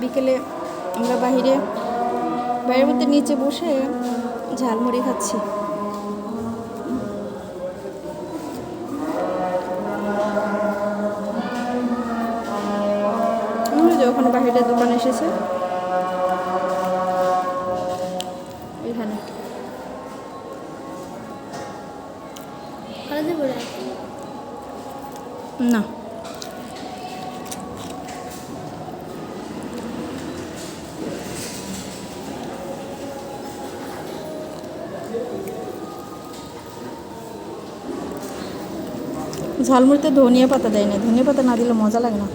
বিকেলে আমরা বাইরের মধ্যে নিচে বসে ঝালমুড়ি খাচ্ছি। ওখানে বাইরে দোকান এসেছে এখানে। না ঝালমুড়িতে ধনিয়া পাতা দেয় না, ধনিয়া পাতা না দিলে মজা লাগে না।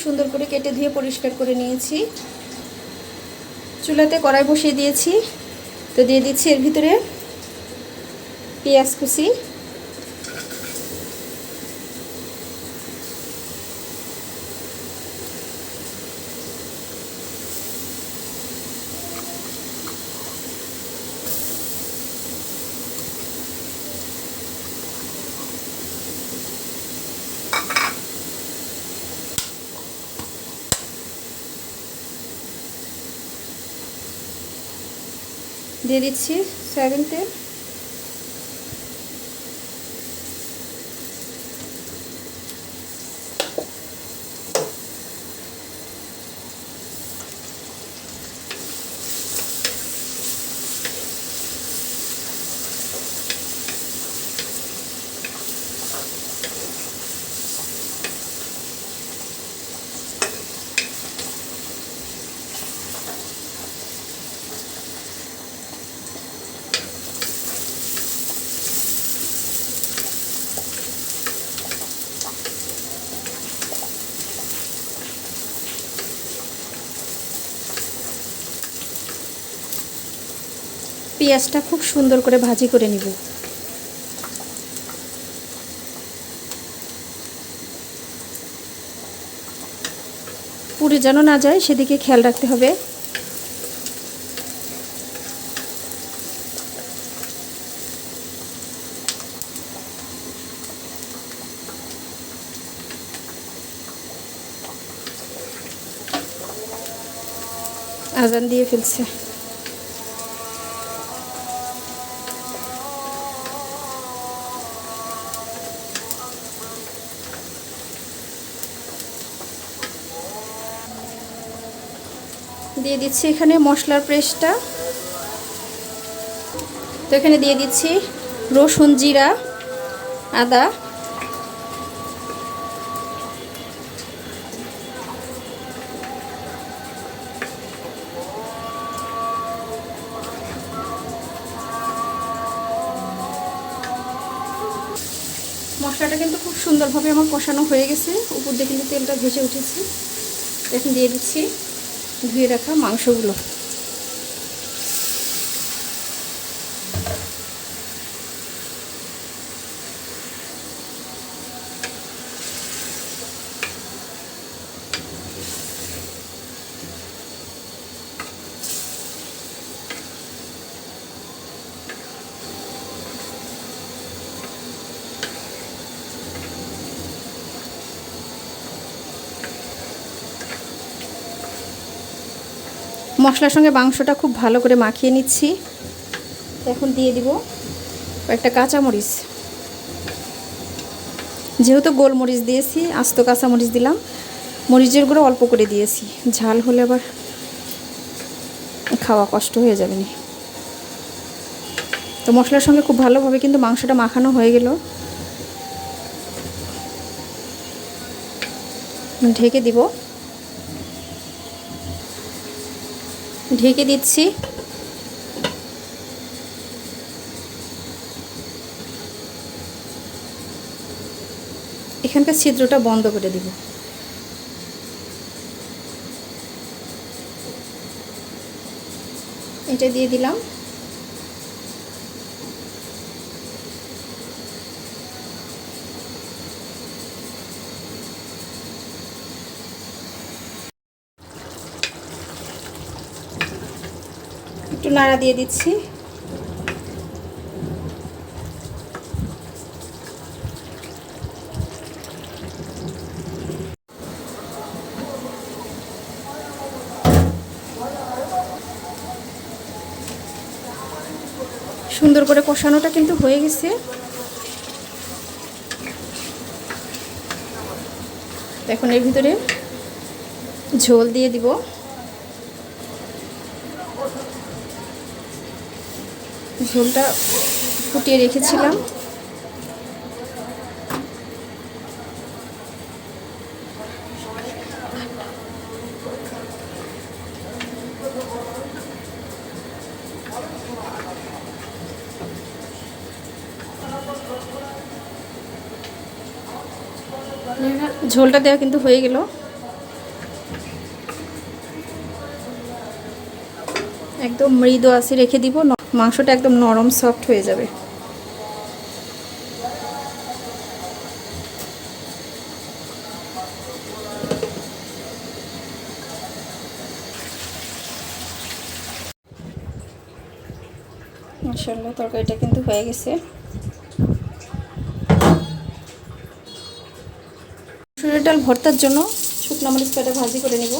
সুন্দর করে কেটে ধুয়ে পরিষ্কার করে নিয়েছি। চুলাতে কড়াই বসিয়ে দিয়েছি, তো দিয়ে দিচ্ছি এর ভিতরে পেঁয়াজ কুচি, দিয়ে দিচ্ছি সয়াবিন তেল, পেঁয়াজটা খুব সুন্দর করে ভাজি করে নিব। পুড়ে যেন না যায় সেদিকে খেয়াল রাখতে হবে। আজান দিয়ে ফেলছে। দিয়ে দিচ্ছি এখানে মশলার পেস্টটা, তো এখানে দিয়ে দিচ্ছি রসুন, জিরা, আদা, মশলাটা কিন্তু খুব সুন্দরভাবে আমার কষানো হয়ে গেছে, উপর দিয়ে কিন্তু তেলটা ভেসে উঠেছে। এখন দিয়ে দিচ্ছি ধুয়ে রাখা মাংসগুলো। মশলার সঙ্গে মাংসটা খুব ভালো করে মাখিয়ে নিচ্ছি। এখন দিয়ে দিব কয়েকটা কাঁচামরিচ, যেহেতু গোলমরিচ দিয়েছি আস্ত কাঁচামরিচ দিলাম, মরিচের গুঁড়ো অল্প করে দিয়েছি, ঝাল হলে আবার খাওয়া কষ্ট হয়ে যাবে না। তো মশলার সঙ্গে খুব ভালোভাবে কিন্তু মাংসটা মাখানো হয়ে গেল। ঢেকে দিব, ঢেকে দিচ্ছি। এখানকার ছিদ্রটা বন্ধ করে দিব। এটা দিয়ে দিলাম। নাড়া দিয়ে দিচ্ছি। সুন্দর করে কষানোটা কিন্তু হয়ে গেছে। এখন এর ভিতরে ঝোল দিয়ে দিব। ঝোলটা ফুটিয়ে রেখেছিলাম। ঝোলটা দেওয়া কিন্তু হয়ে গেল। একদম মৃদু আঁচে রেখে দিব, মাংসটা একদম নরম সফট হয়ে যাবে। মাশাআল্লাহ তরকারিটা কিন্তু হয়ে গেছে। মসুরের ডাল ভর্তার জন্য শুকনো মরিচ কাটা ভাজি করে নিব।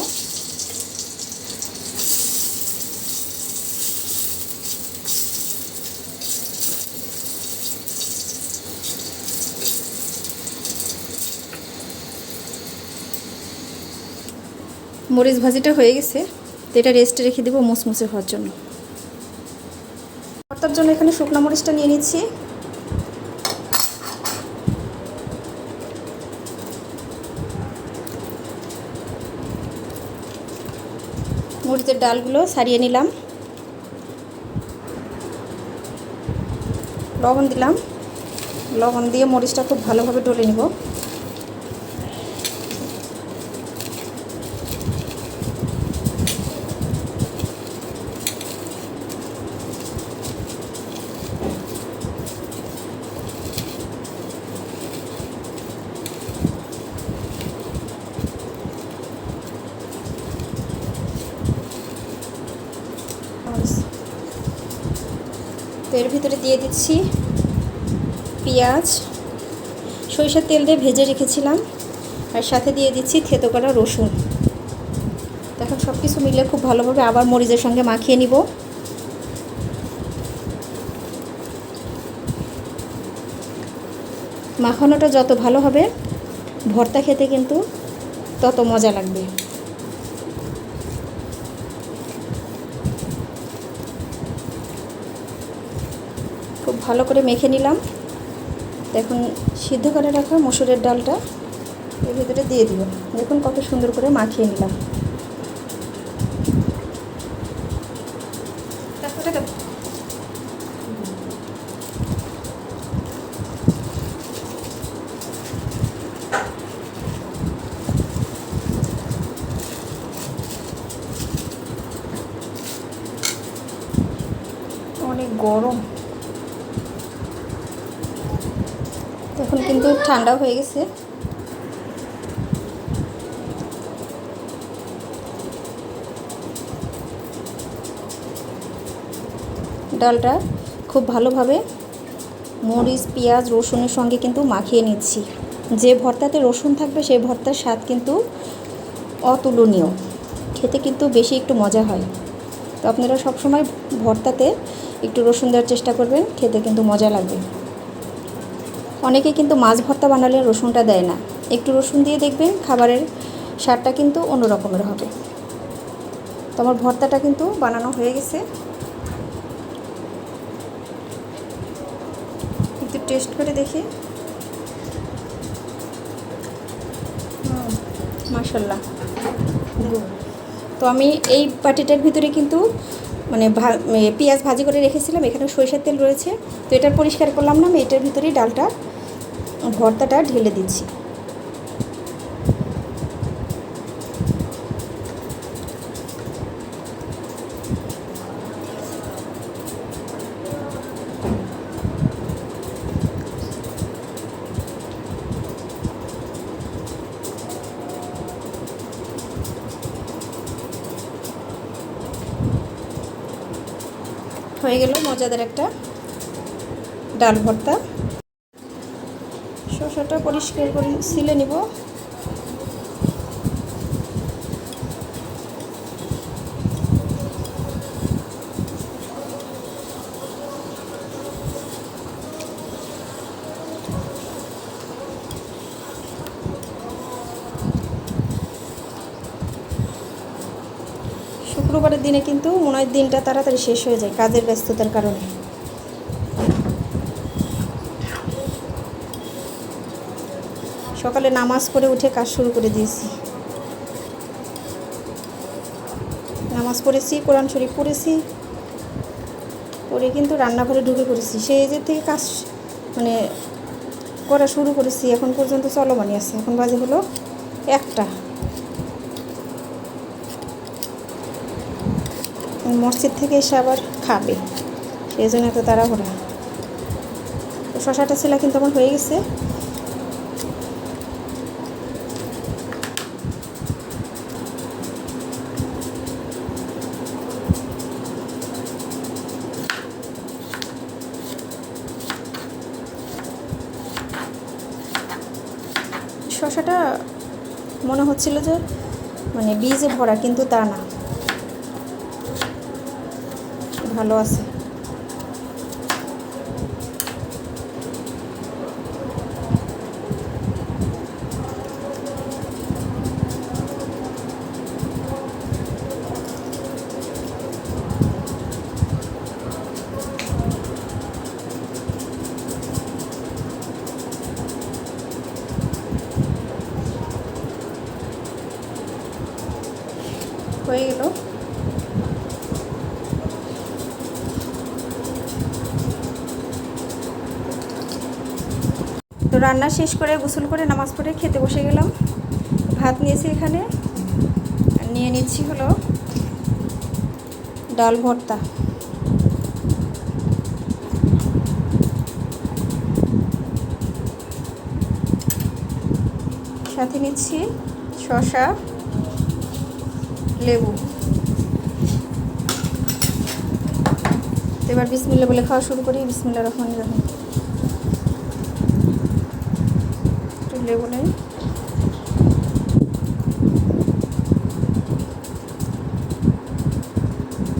মরিচ ভাজিটা হয়ে গেছে, তো এটা রেস্টে রেখে দেবো মুসমুসে হওয়ার জন্য। ভর্তার জন্য এখানে শুকনো মরিচটা নিয়ে নিচ্ছি। মরিচের ডালগুলো ছাড়িয়ে নিলাম, লবণ দিলাম। লবণ দিয়ে মরিচটা খুব ভালোভাবে ডলে নিব। তো এর ভিতরে দিয়ে দিচ্ছি পেঁয়াজ, সরিষার তেল দিয়ে ভেজে রেখেছিলাম, আর সাথে দিয়ে দিচ্ছি থেতো করা রসুন। এখন সব কিছু মিলে খুব ভালোভাবে আবার মরিচের সঙ্গে মাখিয়ে নিব। মাখানোটা যত ভালো হবে ভর্তা খেতে কিন্তু তত মজা লাগবে। খুব ভালো করে মেখে নিলাম। দেখুন সিদ্ধ করে রাখা মসুরের ডালটা এর ভিতরে দিয়ে দিব। দেখুন কত সুন্দর করে মাখিয়ে নিলাম। অনেক গরম, এখন কিন্তু ঠান্ডা হয়ে গেছে। ডালটা খুব ভালোভাবে মরিচ পেঁয়াজ রসুনের সঙ্গে কিন্তু মাখিয়ে নিচ্ছি। যে ভর্তাতে রসুন থাকবে সেই ভর্তার স্বাদ কিন্তু অতুলনীয়, খেতে কিন্তু বেশি একটু মজা হয়। তো আপনারা সবসময় ভর্তাতে একটু রসুন দেওয়ার চেষ্টা করবেন, খেতে কিন্তু মজা লাগবে। অনেকে কিন্তু মাছ ভর্তা বানালে রসুনটা দেয় না, একটু রসুন দিয়ে দেখবেন খাবারের স্বাদটা কিন্তু অন্য রকমের হবে। তো আমার ভর্তাটা কিন্তু বানানো হয়ে গেছে, একটু টেস্ট করে দেখি। মাশাআল্লাহ। তো আমি এই বাটিটার ভিতরে কিন্তু মানে পেঁয়াজ ভাজি করে রেখেছিলাম, এখানে সরিষার তেল রয়েছে। তো এটা পরিষ্কার করলাম না, আমি এটার ভিতরেই ডালটা ভর্তাটা ঢেলে দিচ্ছি। হয়ে গেল মজাদার একটা ডাল ভর্তা। শসাটা পরিষ্কার করে ছিলে নিব। শুক্রবারের দিনে কিন্তু মনে হয় দিনটা তাড়াতাড়ি শেষ হয়ে যায় কাজের ব্যস্ততার কারণে। সকালে নামাজ পড়ে উঠে কাজ শুরু করে দিয়েছি। নামাজ পড়েছি, কোরআন শরীফ পড়েছি, পড়ে কিন্তু রান্নাঘরে ঢুকে পড়েছি। সেই যে থেকে কাজ মানে করা শুরু করেছি, এখন পর্যন্ত চলমানই আছে। এখন বাজে হলো 1টা। মসজিদ থেকে এসে আবার খাবে, সেই জন্য এত তাড়াহুড়া। তো শশাটা ছিল কিন্তু আমার হয়ে গেছে। শশাটা মনে হচ্ছিল যে মানে বীজে ভরা, কিন্তু তা না, ভালো আছে। হয়ে গেল। তো রান্না শেষ করে গোসল করে নামাজ পড়ে খেতে বসে গেলাম। ভাত নিয়েছি এখানে, নিয়ে নিচ্ছি হলো ডাল ভর্তা। সাথে নিচ্ছি শসা, লেবু। তো এবার বিসমিল্লাহ বলে খাওয়া শুরু করি। বিসমিল্লাহির রহমানির রহিম। একটু লেবু নেই।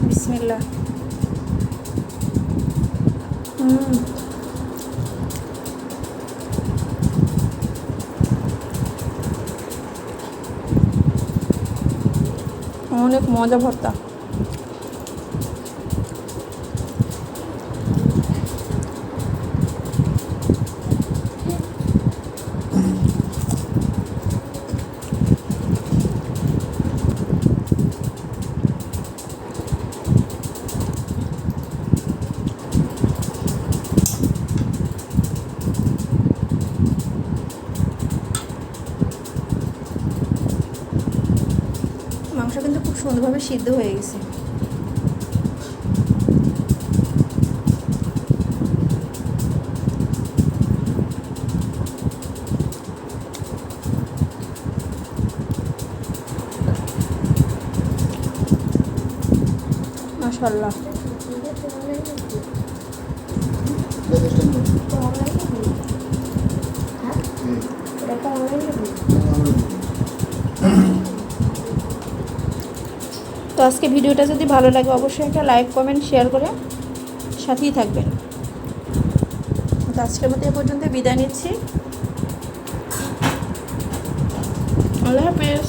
বিসমিল্লাহ। অনেক মজা ভর্তা। মাংস কিন্তু খুব সুন্দরভাবে সিদ্ধ হয়ে গেছে। মাশাআল্লাহ। তো আজকে ভিডিওটা যদি ভালো লাগে অবশ্যই একটা লাইক, কমেন্ট, শেয়ার করে সাথেই থাকবেন। তো আজকের মতো এ পর্যন্ত বিদায় নিচ্ছি। আল্লাহ হাফেজ।